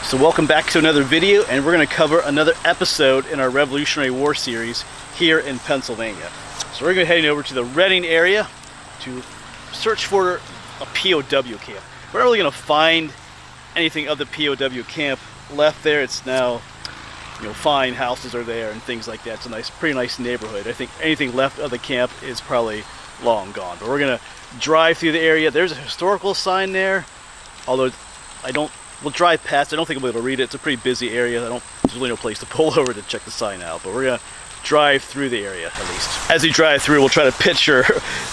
So welcome back to another video, and we're going to cover another episode in our Revolutionary War series here in Pennsylvania. So we're going to be heading over to the Reading area to search for a POW camp. We're not really going to find anything of the POW camp left there. It's now, fine houses are there and things like that. It's a pretty nice neighborhood. I think anything left of the camp is probably long gone. But we're going to drive through the area. There's a historical sign there, although we'll drive past. I don't think we'll be able to read it. It's a pretty busy area. There's really no place to pull over to check the sign out, but we're going to drive through the area at least. As we drive through, we'll try to picture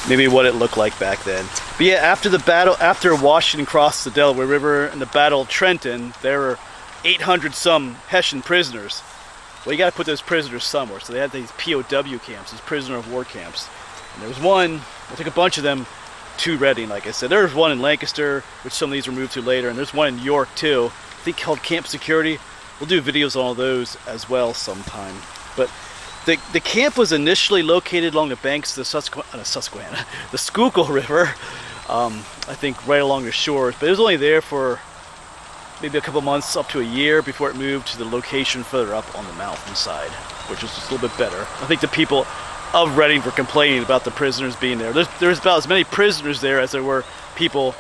maybe what it looked like back then. But yeah, after the battle, after Washington crossed the Delaware River and the Battle of Trenton, there were 800 some Hessian prisoners. Well, you got to put those prisoners somewhere. So they had these POW camps, these prisoner of war camps. And there was one, I took a bunch of them to Reading, like I said. There's one in Lancaster, which some of these were moved to later, and there's one in York too, I think called Camp Security. We'll do videos on all those as well sometime. But the camp was initially located along the banks of the Schuylkill River, I think right along the shores, but it was only there for maybe a couple months, up to a year, before it moved to the location further up on the mountainside, which is just a little bit better. I think the people of Reading were complaining about the prisoners being there. There's about as many prisoners there as there were people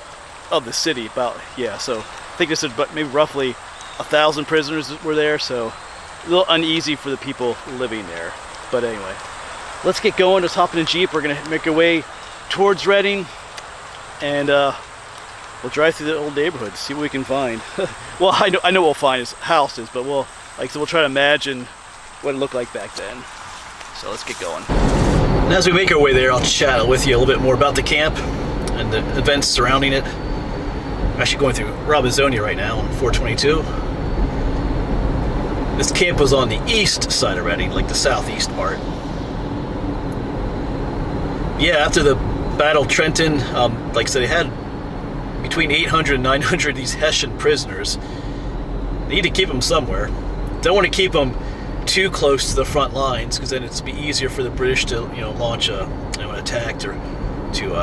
of the city. So I think this is maybe roughly 1,000 prisoners were there, so a little uneasy for the people living there. But anyway, let's get going. Let's hop in a Jeep. We're gonna make our way towards Reading, and we'll drive through the old neighborhood, see what we can find. Well, I know what we'll find is houses, but we'll try to imagine what it looked like back then. So let's get going. And as we make our way there, I'll chat with you a little bit more about the camp and the events surrounding it. I'm actually going through Womelsdorf right now on 422. This camp was on the east side of Reading, like the southeast part. Yeah, after the Battle of Trenton, like I said, they had between 800 and 900 of these Hessian prisoners. They need to keep them somewhere. Don't want to keep them too close to the front lines, because then it's be easier for the British to launch an attack to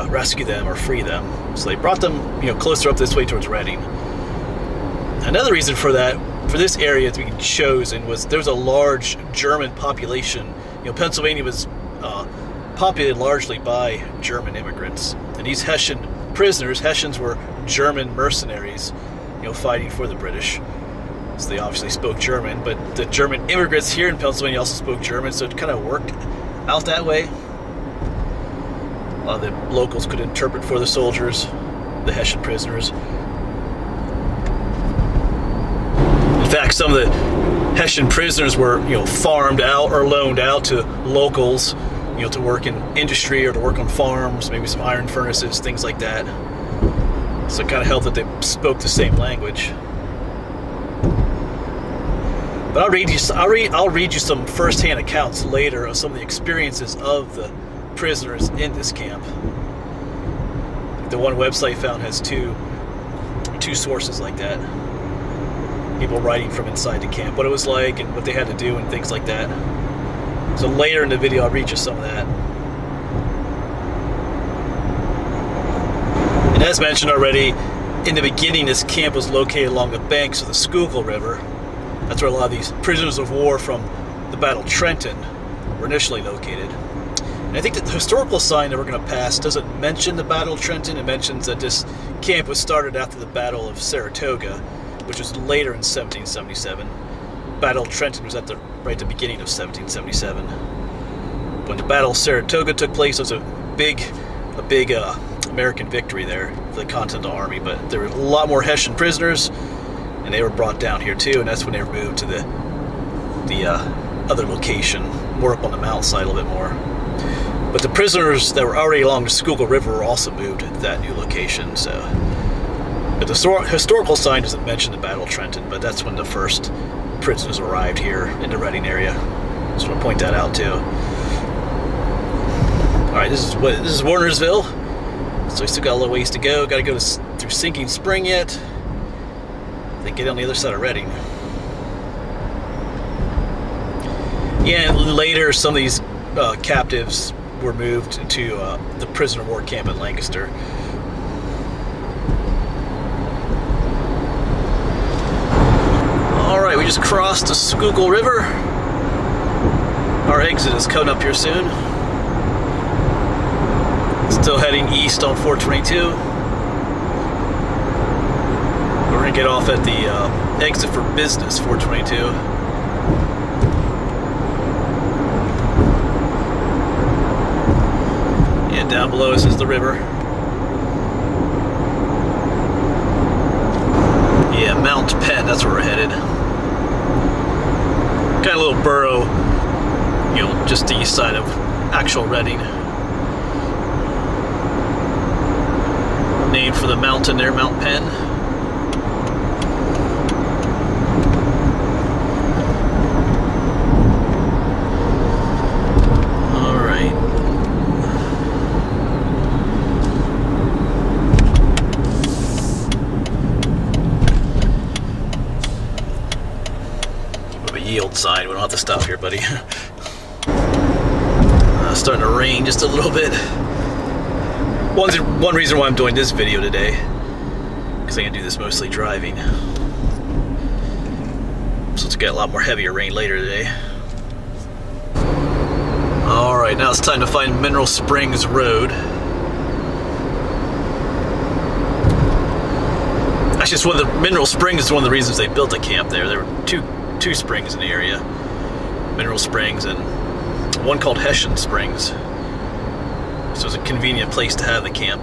rescue them or free them. So they brought them closer up this way towards Reading. Another reason for this area to be chosen was there was a large German population. Pennsylvania was populated largely by German immigrants, and these Hessian prisoners, Hessians were German mercenaries, fighting for the British. So they obviously spoke German, but the German immigrants here in Pennsylvania also spoke German, so it kind of worked out that way. A lot of the locals could interpret for the soldiers, the Hessian prisoners. In fact, some of the Hessian prisoners were, farmed out or loaned out to locals, to work in industry or to work on farms, maybe some iron furnaces, things like that. So it kind of helped that they spoke the same language. But I'll read you some first-hand accounts later of some of the experiences of the prisoners in this camp. The one website found has two sources like that. People writing from inside the camp, what it was like and what they had to do and things like that. So later in the video I'll read you some of that. And as mentioned already, in the beginning this camp was located along the banks of the Schuylkill River. That's where a lot of these prisoners of war from the Battle of Trenton were initially located. And I think that the historical sign that we're going to pass doesn't mention the Battle of Trenton. It mentions that this camp was started after the Battle of Saratoga, which was later in 1777. Battle of Trenton was right at the beginning of 1777. When the Battle of Saratoga took place, it was a big American victory there for the Continental Army, but there were a lot more Hessian prisoners, and they were brought down here too, and that's when they were moved to the other location, more up on the mountainside a little bit more. But the prisoners that were already along the Schuylkill River were also moved to that new location. So, but the historical sign doesn't mention the Battle of Trenton, but that's when the first prisoners arrived here in the Reading area. Just want to point that out too. All right, this is Warnersville. So we still got a little ways to go. Got to go through Sinking Spring yet. Then get on the other side of Reading. Yeah, and later some of these captives were moved to the prisoner of war camp at Lancaster. just crossed the Schuylkill River. Our exit is coming up here soon. Still heading east on 422. We're going to get off at the exit for business, 422. And down below us is the river. Yeah, Mount Penn, that's where we're headed. Got a little borough, you know, just the east side of actual Reading. Named for the mountain there, Mount Penn. Yield sign. We don't have to stop here, buddy. Starting to rain just a little bit. One reason why I'm doing this video today, because I'm gonna do this mostly driving. So it's got a lot more heavier rain later today. All right, now it's time to find Mineral Springs Road. Actually, it's Mineral Springs is one of the reasons they built a camp there. There were two springs in the area, Mineral Springs and one called Hessian Springs. So it was a convenient place to have the camp.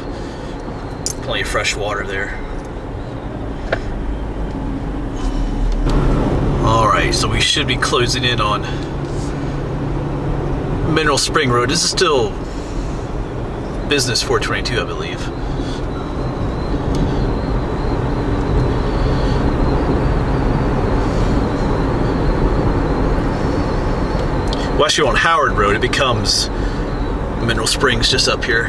Plenty of fresh water there. Alright, so we should be closing in on Mineral Spring Road. This is still business 422, I believe. Well, actually on Howard Road, it becomes Mineral Springs just up here.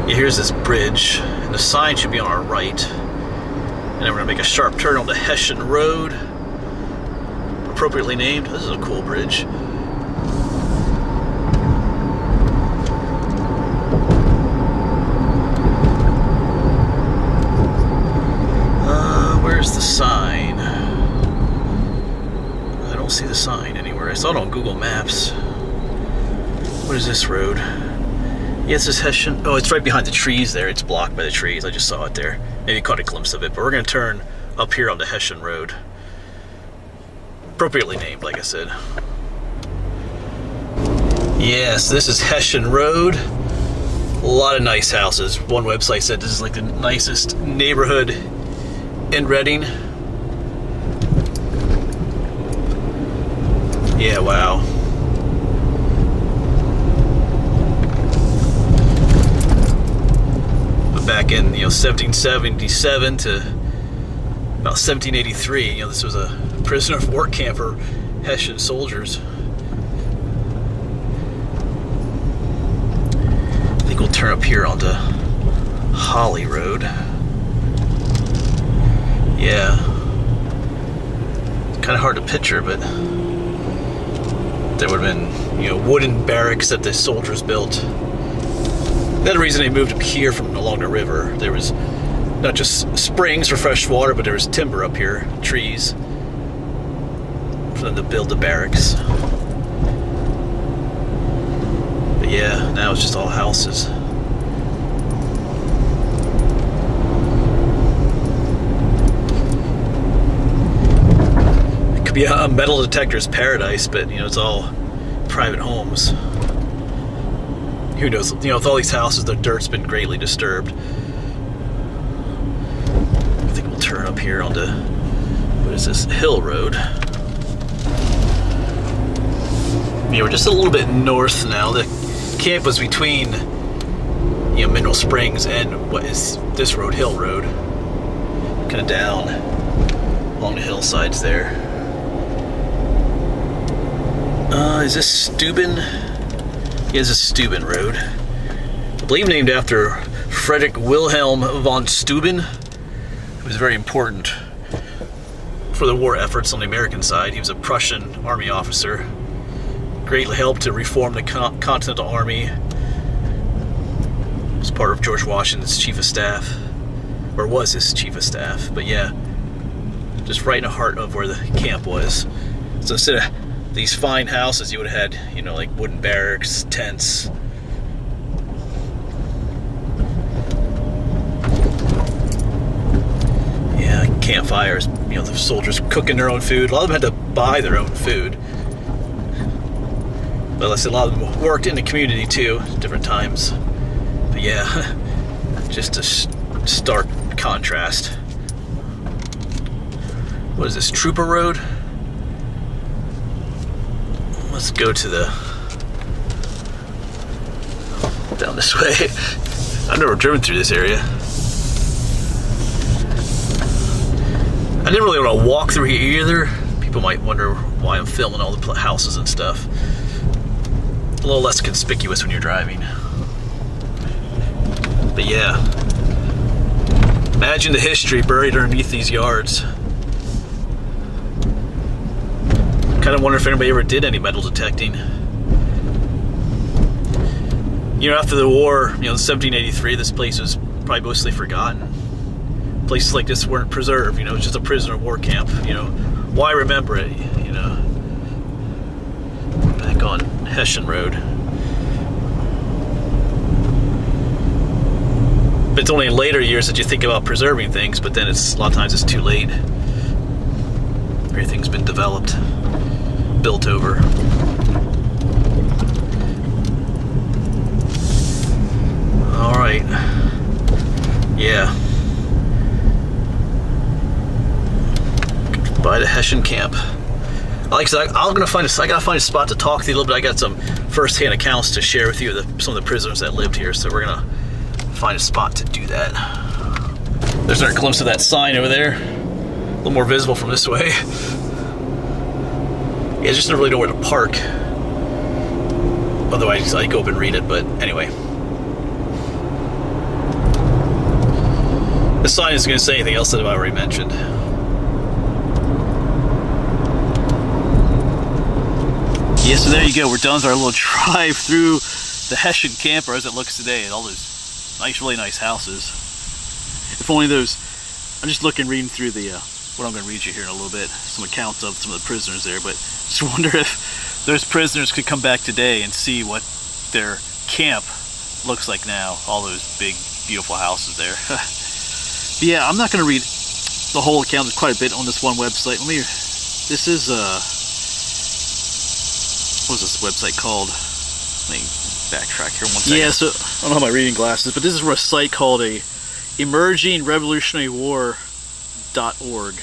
Yeah, here's this bridge, and the sign should be on our right. And then we're gonna make a sharp turn onto Hessian Road, appropriately named. This is a cool bridge. Where's the sign? I don't see the sign anywhere. I saw it on Google Maps. What is this road? Yeah, it's this Hessian. Oh, it's right behind the trees there. It's blocked by the trees. I just saw it there. Maybe caught a glimpse of it. But we're going to turn up here onto Hessian Road. Appropriately named, like I said. Yes, this is Hessian Road. A lot of nice houses. One website said this is like the nicest neighborhood in Reading. Yeah, wow. But back in 1777 to about 1783, this was a prisoner of war camp for Hessian soldiers. I think we'll turn up here onto Holly Road. Yeah, kind of hard to picture, but there would have been, wooden barracks that the soldiers built. The other reason they moved up here from along the river, there was not just springs for fresh water, but there was timber up here, trees, for them to build the barracks. But yeah, now it's just all houses. It could be a metal detector's paradise, but it's all private homes. Who knows? With all these houses, the dirt's been greatly disturbed. I think we'll turn up here onto, what is this, Hill Road. We're just a little bit north now. The camp was between, Mineral Springs and what is this road, Hill Road. Kind of down along the hillsides there. Is this Steuben? Yeah, this is Steuben Road. I believe named after Frederick Wilhelm von Steuben, who was very important for the war efforts on the American side. He was a Prussian army officer. Greatly helped to reform the Continental Army. Was part of George Washington's chief of staff, or was his chief of staff. But yeah, just right in the heart of where the camp was. So instead of these fine houses, you would have had, you know, like wooden barracks, tents. Yeah, campfires. You know, the soldiers cooking their own food. A lot of them had to buy their own food. But like I said, a lot of them worked in the community too, at different times. But yeah, just a stark contrast. What is this, Trooper Road? Let's go to down this way. I've never driven through this area. I didn't really want to walk through here either. People might wonder why I'm filming all the houses and stuff. A little less conspicuous when you're driving. But yeah, imagine the history buried underneath these yards. Kind of wonder if anybody ever did any metal detecting. You know, after the war, you know, in 1783, this place was probably mostly forgotten. Places like this weren't preserved, you know, it's just a prisoner of war camp, you know. Why remember it, you know? Back on Hessian Road. But it's only in later years that you think about preserving things, but then it's a lot of times it's too late. Everything's been developed, built over. All right. Yeah. By the Hessian camp. Like I said, I gotta find a spot to talk to you a little bit. I got some first-hand accounts to share with you of some of the prisoners that lived here, so we're gonna find a spot to do that. There's our glimpse of that sign over there. A little more visible from this way. Yeah, I just never really know where to park. Otherwise, I go up and read it, but anyway. The sign isn't going to say anything else that I've already mentioned. Yeah, so there you go. We're done with our little drive through the Hessian camp, or as it looks today, and all those nice, really nice houses. If only those... I'm just reading through the... what I'm going to read you here in a little bit. Some accounts of some of the prisoners there, but just wonder if those prisoners could come back today and see what their camp looks like now. All those big, beautiful houses there. But yeah, I'm not going to read the whole account. There's quite a bit on this one website. This is, what was this website called? Let me backtrack here one second. Yeah, so, I don't have my reading glasses, but this is from a site called emergingrevolutionarywar.org.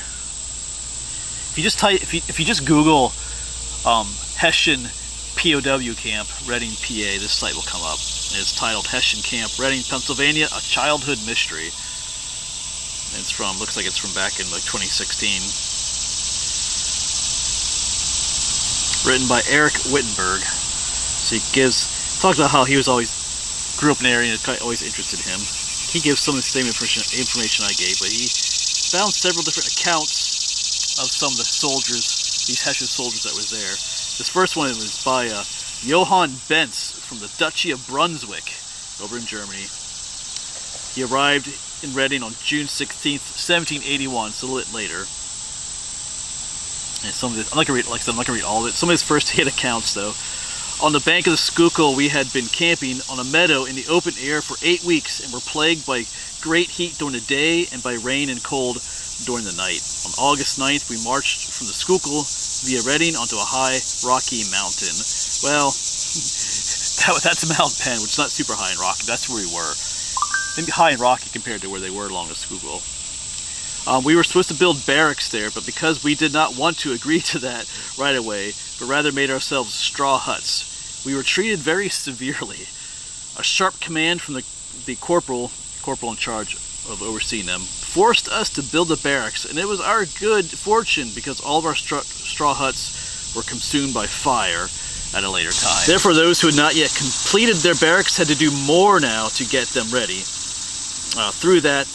If you just Google Hessian POW camp, Reading, PA, this site will come up. And it's titled Hessian Camp, Reading, Pennsylvania, a Childhood Mystery. And it's from, looks like it's from back in like 2016. Written by Eric Wittenberg. So he talks about how he was grew up in an area and it always interested him. He gives some of the same information I gave, but he found several different accounts of some of the soldiers, these Hessian soldiers that was there. This first one was by Johann Benz from the Duchy of Brunswick over in Germany. He arrived in Reading on June 16th, 1781, so a little bit later. And some of this, I'm not gonna read all of it. Some of his first-hand accounts, though. On the bank of the Schuylkill, we had been camping on a meadow in the open air for 8 weeks and were plagued by great heat during the day and by rain and cold during the night. On August 9th, we marched from the Schuylkill via Reading onto a high, rocky mountain. Well, that's Mount Penn, which is not super high and rocky. That's where we were. Maybe high and rocky compared to where they were along the Schuylkill. We were supposed to build barracks there, but because we did not want to agree to that right away, but rather made ourselves straw huts, we were treated very severely. A sharp command from the corporal in charge of overseeing them, forced us to build the barracks, and it was our good fortune because all of our straw huts were consumed by fire at a later time. Therefore, those who had not yet completed their barracks had to do more now to get them ready. Through that,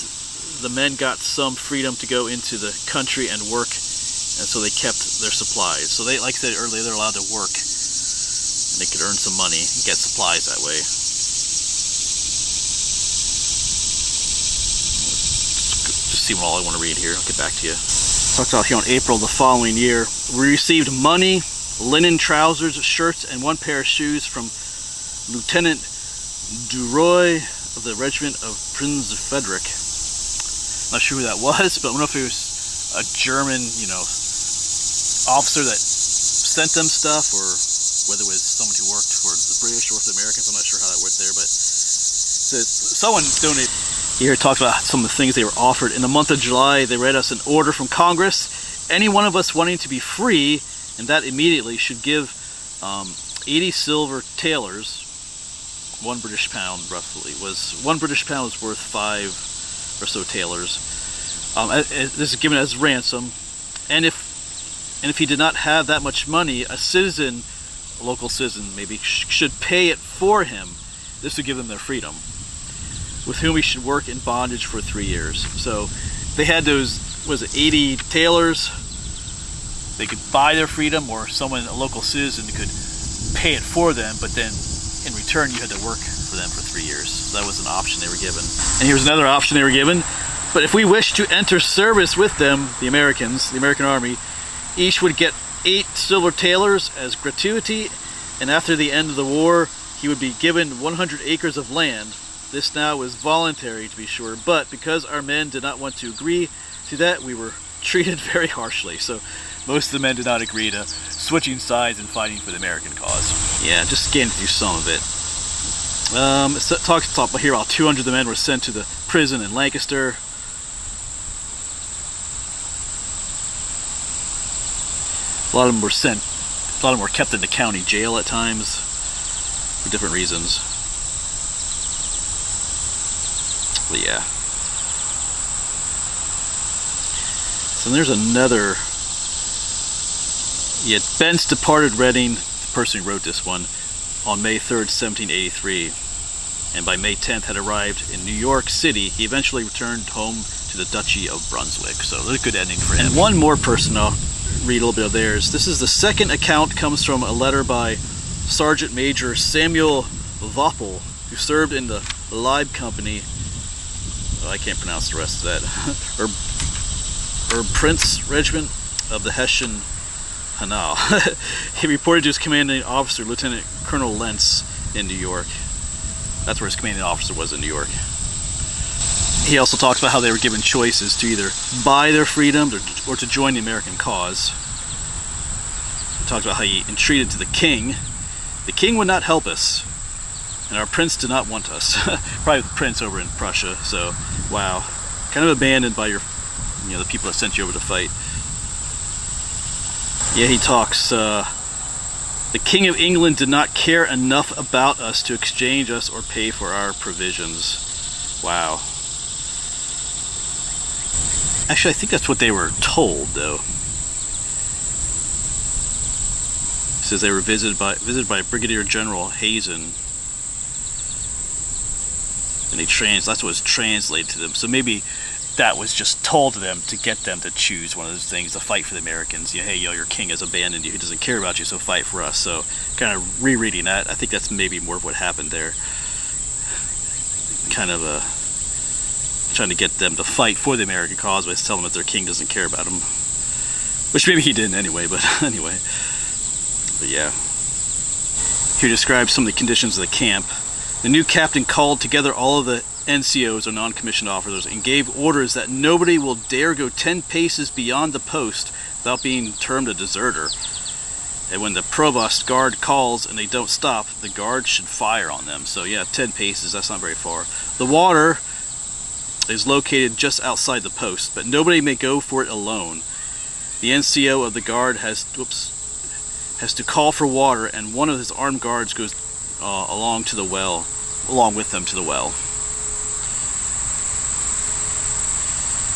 the men got some freedom to go into the country and work, and so they kept their supplies. So they, like I said earlier, they're allowed to work, and they could earn some money and get supplies that way. Just see what all I want to read here. I'll get back to you. Talked about here on April the following year. We received money, linen trousers, shirts, and 1 pair of shoes from Lieutenant Duroy of the regiment of Prince Frederick. Not sure who that was, but I don't know if it was a German, officer that sent them stuff, or whether it was someone who worked for the British or for the Americans. I'm not sure how that worked there, but someone donated. Here it talks about some of the things they were offered. In the month of July, they read us an order from Congress. Any one of us wanting to be free, and that immediately, should give 80 silver thalers, 1 British pound roughly. 1 British pound was worth 5 or so thalers. This is given as ransom, and if he did not have that much money, a local citizen maybe, should pay it for him. This would give them their freedom, with whom he should work in bondage for 3 years. So they had those, 80 thalers. They could buy their freedom, or a local citizen could pay it for them, but then in return you had to work for them for 3 years. So that was an option they were given. And here's another option they were given. But if we wished to enter service with them, the Americans, the American Army, each would get 8 silver thalers as gratuity, and after the end of the war, he would be given 100 acres of land. This now was voluntary, to be sure, but because our men did not want to agree to that, we were treated very harshly. So most of the men did not agree to switching sides and fighting for the American cause. Yeah, just scanning through some of it. It talks here about 200 of the men were sent to the prison in Lancaster. A lot of them were sent. A lot of them were kept in the county jail at times for different reasons. But yeah. So there's another. Yeah, Bentz departed Reading, the person who wrote this one, on May 3rd, 1783, and by May 10th had arrived in New York City. He eventually returned home to the Duchy of Brunswick. So that's a good ending for him. And one more person, I'll read a little bit of theirs. This is the second account, comes from a letter by Sergeant Major Samuel Voppel, who served in the Leib Company. Oh, I can't pronounce the rest of that. or Prince Regiment of the Hessian Hanau. He reported to his commanding officer, Lieutenant Colonel Lentz, in New York. That's where his commanding officer was, in New York. He also talks about how they were given choices to either buy their freedom or to join the American cause. He talks about how he entreated to the king. The king would not help us, and our prince did not want us. Probably the prince over in Prussia. So, wow, kind of abandoned by the people that sent you over to fight. Yeah, he talks. The King of England did not care enough about us to exchange us or pay for our provisions. Wow. Actually, I think that's what they were told, though. It says they were visited by Brigadier General Hessian, and that's what was translated to them. So maybe that was just told to them to get them to choose one of those things, to fight for the Americans. Hey, your king has abandoned you, he doesn't care about you, so fight for us. So kind of rereading that, I think that's maybe more of what happened there. Kind of trying to get them to fight for the American cause by telling them that their king doesn't care about them. Which maybe he didn't anyway, but anyway. But yeah. Here describes some of the conditions of the camp. The new captain called together all of the NCOs, or non-commissioned officers, and gave orders that nobody will dare go 10 paces beyond the post without being termed a deserter. And when the provost guard calls and they don't stop, the guard should fire on them. So yeah, 10 paces, that's not very far. The water is located just outside the post, but nobody may go for it alone. The NCO of the guard has to call for water, and one of his armed guards goes along with them to the well.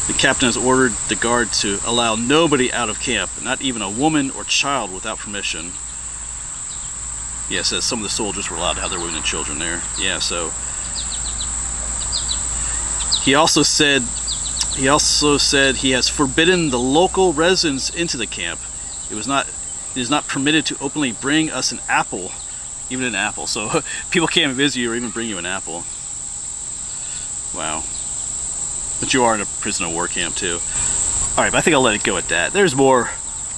The captain has ordered the guard to allow nobody out of camp, not even a woman or child, without permission. Yeah, it says some of the soldiers were allowed to have their women and children there. Yeah, so he also said he has forbidden the local residents into the camp. It is not permitted to openly bring us an apple, even an apple. So people can't visit you or even bring you an apple. Wow. But you are in a prison of war camp too. All right, but I think I'll let it go at that. There's more.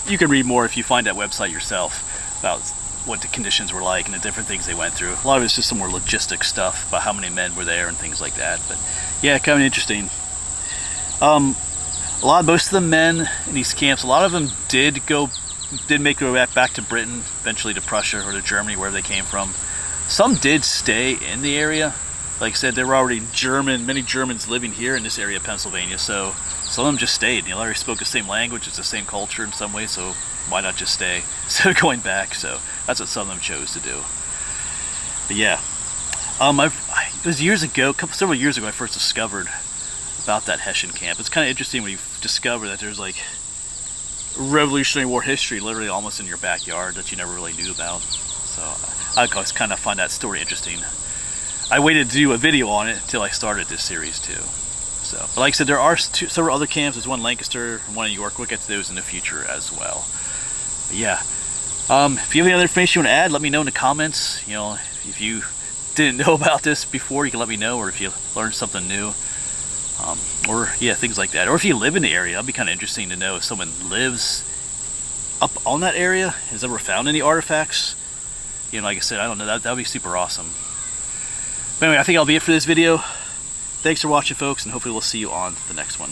You can read more if you find that website yourself about what the conditions were like and the different things they went through. A lot of it's just some more logistic stuff about how many men were there and things like that. But yeah, kind of interesting. Most of the men in these camps, a lot of them did make their way back to Britain, eventually to Prussia or to Germany, wherever they came from. Some did stay in the area. Like I said, there were already many Germans living here in this area of Pennsylvania, so some of them just stayed. They already spoke the same language, it's the same culture in some ways, so why not just stay instead of going back? So that's what some of them chose to do. But yeah, it was years ago, several years ago, I first discovered about that Hessian camp. It's kind of interesting when you discover that there's like Revolutionary War history literally almost in your backyard that you never really knew about. So I always kind of find that story interesting. I waited to do a video on it until I started this series too. So, but like I said, there are several other camps. There's one in Lancaster, one in York. We'll get to those in the future as well. But yeah, if you have any other information you want to add, let me know in the comments. You know, if you didn't know about this before, you can let me know, or if you learned something new, or yeah, things like that. Or if you live in the area, that'd be kind of interesting to know if someone lives up on that area, has ever found any artifacts. You know, like I said, I don't know. That would be super awesome. But anyway, I think that'll be it for this video. Thanks for watching, folks, and hopefully we'll see you on the next one.